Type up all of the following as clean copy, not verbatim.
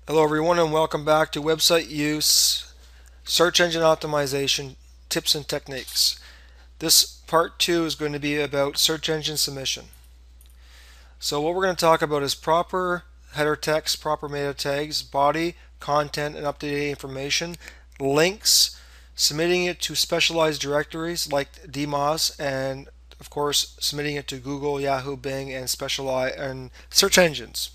Hello everyone and welcome back to Website Use Search Engine Optimization Tips and Techniques. This part 2 is going to be about search engine submission. So what we're going to talk about is proper header text, proper meta tags, body, content, and up-to-date information, links, submitting it to specialized directories like DMOZ, and of course submitting it to Google, Yahoo, Bing, and specialized and search engines.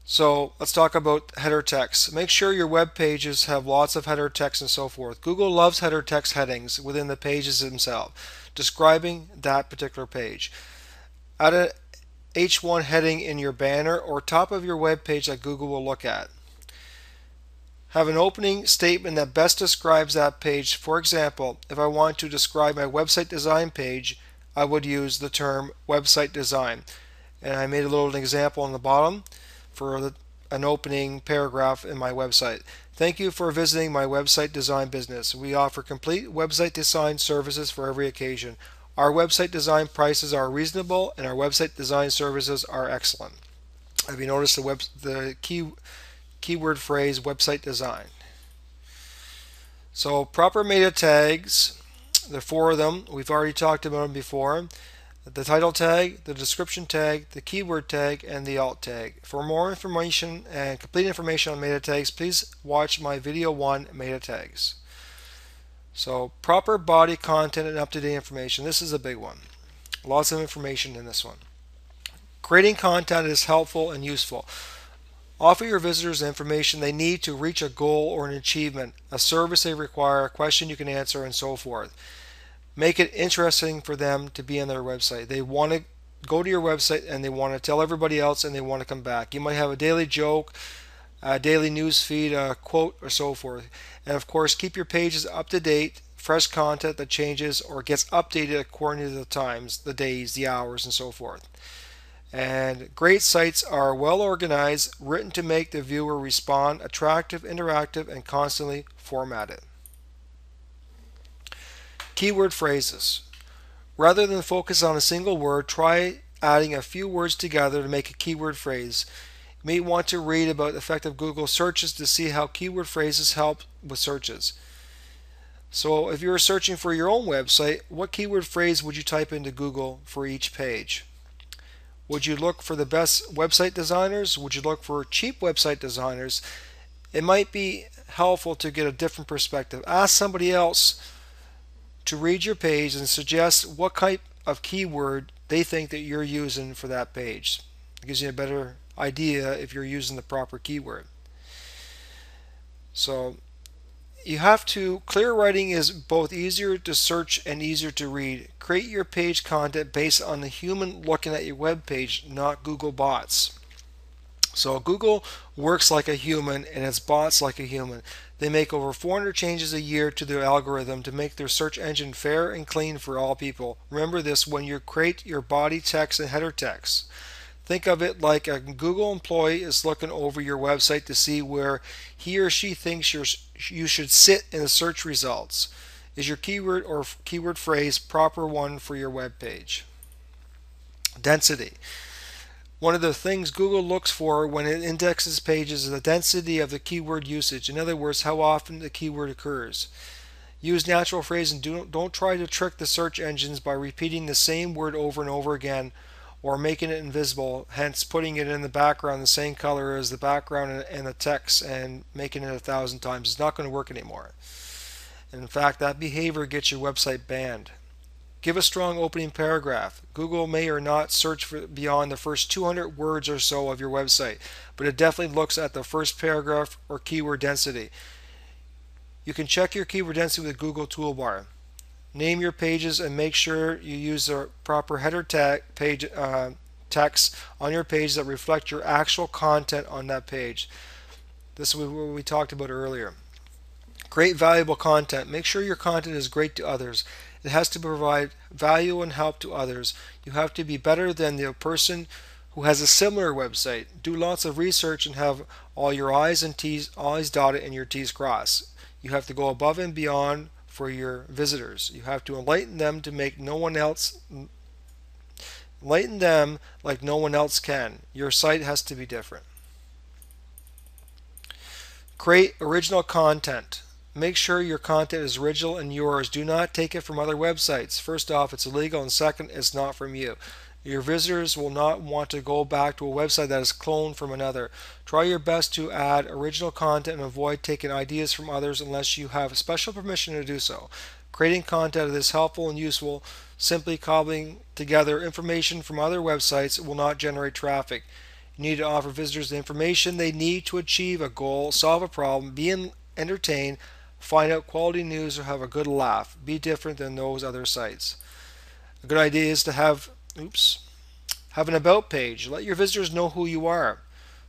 So let's talk about header text. Make sure your web pages have lots of header text and so forth. Google loves header text headings within the pages themselves, describing that particular page. Add a H1 heading in your banner or top of your web page that Google will look at. Have an opening statement that best describes that page. For example, if I want to describe my website design page, I would use the term website design. And I made a little example on the bottom for an opening paragraph in my website. Thank you for visiting my website design business. We offer complete website design services for every occasion. Our website design prices are reasonable and our website design services are excellent. Have you noticed the keyword phrase website design? So proper meta tags, there are four of them. We've already talked about them before. The title tag, the description tag, the keyword tag, and the alt tag. For more information and complete information on meta tags, please watch my video 1, meta tags. So proper body content and up-to-date information. This is a big one. Lots of information in this one. Creating content is helpful and useful. Offer your visitors the information they need to reach a goal or an achievement, a service they require, a question you can answer, and so forth. Make it interesting for them to be on their website. They want to go to your website and they want to tell everybody else and they want to come back. You might have a daily joke, a daily news feed, a quote, or so forth. And of course, keep your pages up to date, fresh content that changes or gets updated according to the times, the days, the hours, and so forth. And great sites are well organized, written to make the viewer respond, attractive, interactive, and constantly formatted. Keyword phrases. Rather than focus on a single word, try adding a few words together to make a keyword phrase. You may want to read about the effect of Google searches to see how keyword phrases help with searches. So if you're searching for your own website, what keyword phrase would you type into Google for each page? Would you look for the best website designers? Would you look for cheap website designers? It might be helpful to get a different perspective. Ask somebody else to read your page and suggest what type of keyword they think that you're using for that page. It gives you a better idea if you're using the proper keyword. So you have to, clear writing is both easier to search and easier to read. Create your page content based on the human looking at your web page, not Google bots. So Google works like a human and its bots like a human. They make over 400 changes a year to their algorithm to make their search engine fair and clean for all people. Remember this when you create your body text and header text. Think of it like a Google employee is looking over your website to see where he or she thinks you should sit in the search results. Is your keyword or keyword phrase proper one for your web page? Density. One of the things Google looks for when it indexes pages is the density of the keyword usage. In other words, how often the keyword occurs. Use natural phrasing. Don't try to trick the search engines by repeating the same word over and over again or making it invisible, hence putting it in the background the same color as the background and the text and making it 1,000 times. It's not going to work anymore. And in fact, that behavior gets your website banned. Give a strong opening paragraph. Google may or not search for beyond the first 200 words or so of your website, but it definitely looks at the first paragraph or keyword density. You can check your keyword density with the Google toolbar. Name your pages and make sure you use the proper header tag page text on your page that reflect your actual content on that page. This is what we talked about earlier. Create valuable content. Make sure your content is great to others. It has to provide value and help to others. You have to be better than the person who has a similar website. Do lots of research and have all your I's and T's, I's dotted and your T's crossed. You have to go above and beyond for your visitors. You have to enlighten them to make no one else enlighten them like no one else can. Your site has to be different. Create original content. Make sure your content is original and yours. Do not take it from other websites. First off, it's illegal, and second, it's not from you. Your visitors will not want to go back to a website that is cloned from another. Try your best to add original content and avoid taking ideas from others unless you have special permission to do so. Creating content that is helpful and useful, simply cobbling together information from other websites, will not generate traffic. You need to offer visitors the information they need to achieve a goal, solve a problem, be entertained, find out quality news, or have a good laugh. Be different than those other sites. A good idea is to have an about page. Let your visitors know who you are.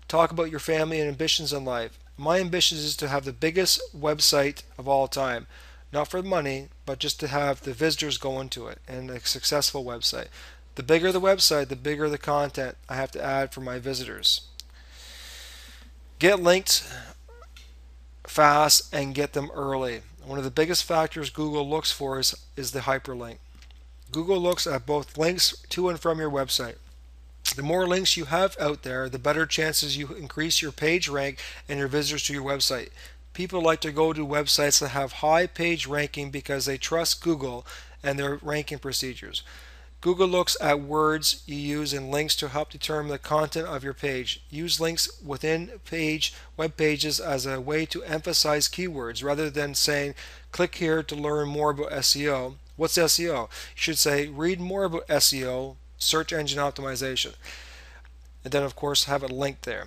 Talk about your family and ambitions in life. My ambition is to have the biggest website of all time. Not for money, but just to have the visitors go into it and a successful website. The bigger the website, the bigger the content I have to add for my visitors. Get linked fast and get them early. One of the biggest factors Google looks for is the hyperlink. Google looks at both links to and from your website. The more links you have out there, the better chances you increase your page rank and your visitors to your website. People like to go to websites that have high page ranking because they trust Google and their ranking procedures. Google looks at words you use and links to help determine the content of your page. Use links within web pages as a way to emphasize keywords rather than saying, click here to learn more about SEO. What's SEO? You should say, read more about SEO, search engine optimization. And then, of course, have it linked there.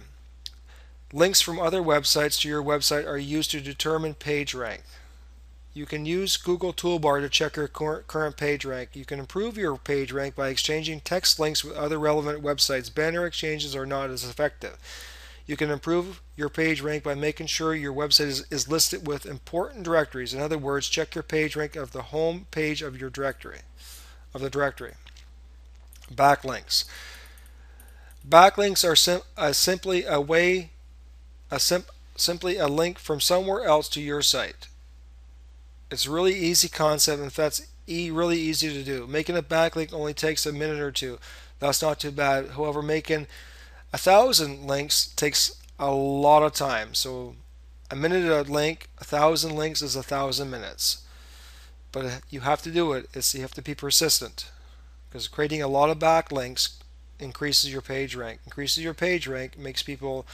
Links from other websites to your website are used to determine page rank. You can use Google Toolbar to check your current page rank. You can improve your page rank by exchanging text links with other relevant websites. Banner exchanges are not as effective. You can improve your page rank by making sure your website is listed with important directories. In other words, check your page rank of the home page of your directory. Backlinks. Backlinks are simply a link from somewhere else to your site. It's a really easy concept, and that's really easy to do. Making a backlink only takes a minute or two. That's not too bad. However, making 1,000 links takes a lot of time. So a minute a link, 1,000 links is 1,000 minutes. But you have to do it. You have to be persistent, because creating a lot of backlinks increases your page rank. Increases your page rank makes people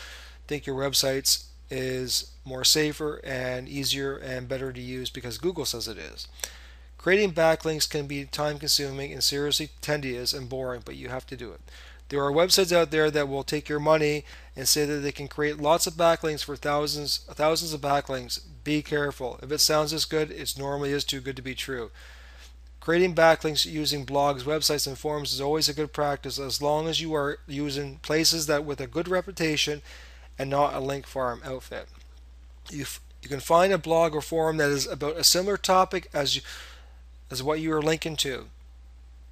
think your website is more safer and easier and better to use because Google says it is. Creating backlinks can be time consuming and seriously tedious and boring, but you have to do it. There are websites out there that will take your money and say that they can create lots of backlinks for thousands of backlinks. Be careful. If it sounds as good, it normally is too good to be true. Creating backlinks using blogs, websites, and forums is always a good practice as long as you are using places that with a good reputation and not a link farm outfit. You can find a blog or forum that is about a similar topic as what you are linking to.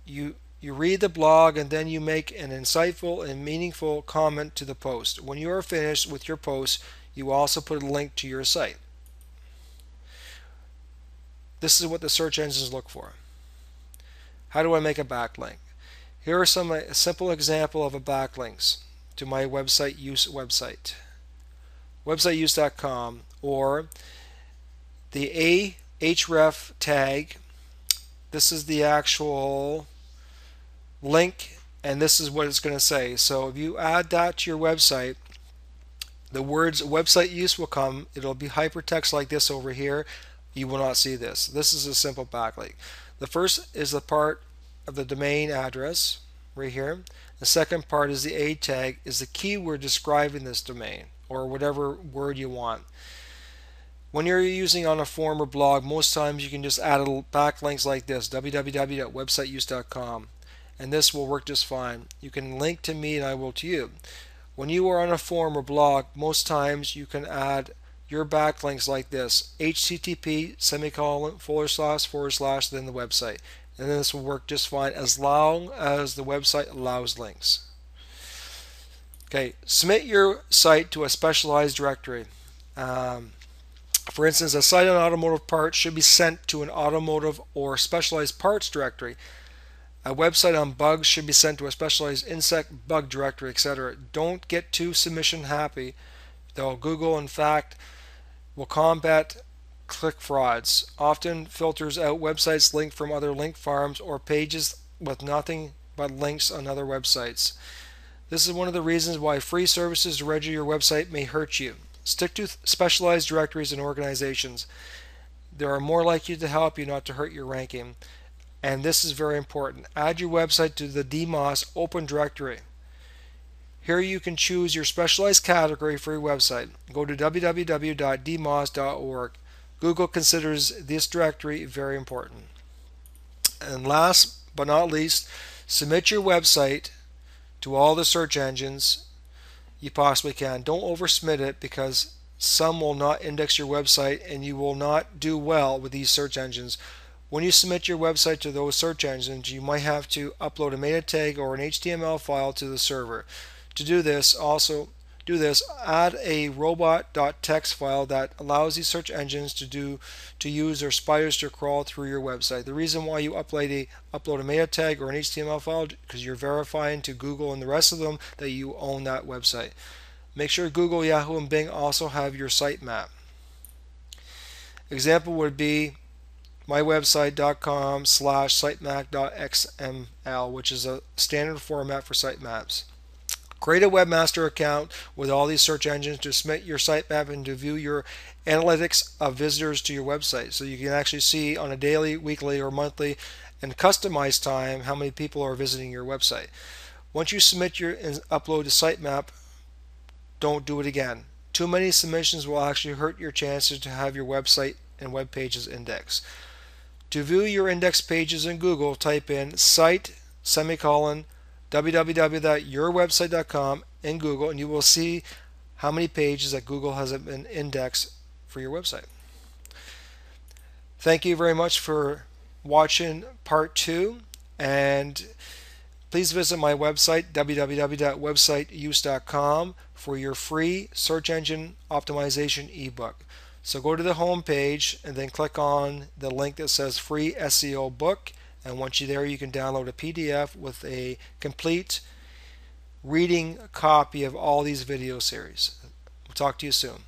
You read the blog and then you make an insightful and meaningful comment to the post. When you are finished with your post, you also put a link to your site. This is what the search engines look for. How do I make a backlink? Here are some simple example of a backlinks to my website websiteuse.com, or the Ahref tag. This is the actual link, and this is what it's going to say. So if you add that to your website, the words website use will come. It'll be hypertext like this over here. You will not see this. This is a simple backlink. The first is the part of the domain address right here. The second part is the A tag, is the keyword describing this domain or whatever word you want. When you're using on a forum or blog, most times you can just add backlinks like this, www.websiteuse.com, and this will work just fine. You can link to me and I will to you. When you are on a forum or blog, most times you can add your backlinks like this, http // then the website, and this will work just fine as long as the website allows links. Okay, submit your site to a specialized directory. For instance, a site on automotive parts should be sent to an automotive or specialized parts directory. A website on bugs should be sent to a specialized insect bug directory, etc. Don't get too submission happy, though. Google, in fact, will combat click frauds, often filters out websites linked from other link farms or pages with nothing but links on other websites. This is one of the reasons why free services to register your website may hurt you. Stick to specialized directories and organizations. They are more likely to help you, not to hurt your ranking. And this is very important. Add your website to the DMOS Open Directory. Here you can choose your specialized category for your website. Go to www.dmos.org. Google considers this directory very important. And last but not least, submit your website to all the search engines you possibly can. Don't oversubmit it, because some will not index your website and you will not do well with these search engines. When you submit your website to those search engines, you might have to upload a meta tag or an HTML file to the server. To do this, add a robot.txt file that allows these search engines to use their spiders to crawl through your website. The reason why you upload a meta tag or an HTML file, because you're verifying to Google and the rest of them that you own that website. Make sure Google, Yahoo, and Bing also have your sitemap. Example would be mywebsite.com/sitemap.xml, which is a standard format for sitemaps. Create a webmaster account with all these search engines to submit your sitemap and to view your analytics of visitors to your website. So you can actually see on a daily, weekly, or monthly and customized time how many people are visiting your website. Once you submit and upload a sitemap, don't do it again. Too many submissions will actually hurt your chances to have your website and web pages indexed. To view your index pages in Google, type in site www.yourwebsite.com in Google, and you will see how many pages that Google has been indexed for your website. Thank you very much for watching part 2, and please visit my website www.websiteuse.com for your free search engine optimization ebook. So go to the home page and then click on the link that says free SEO book, and once you're there you can download a PDF with a complete reading copy of all these video series. We'll talk to you soon.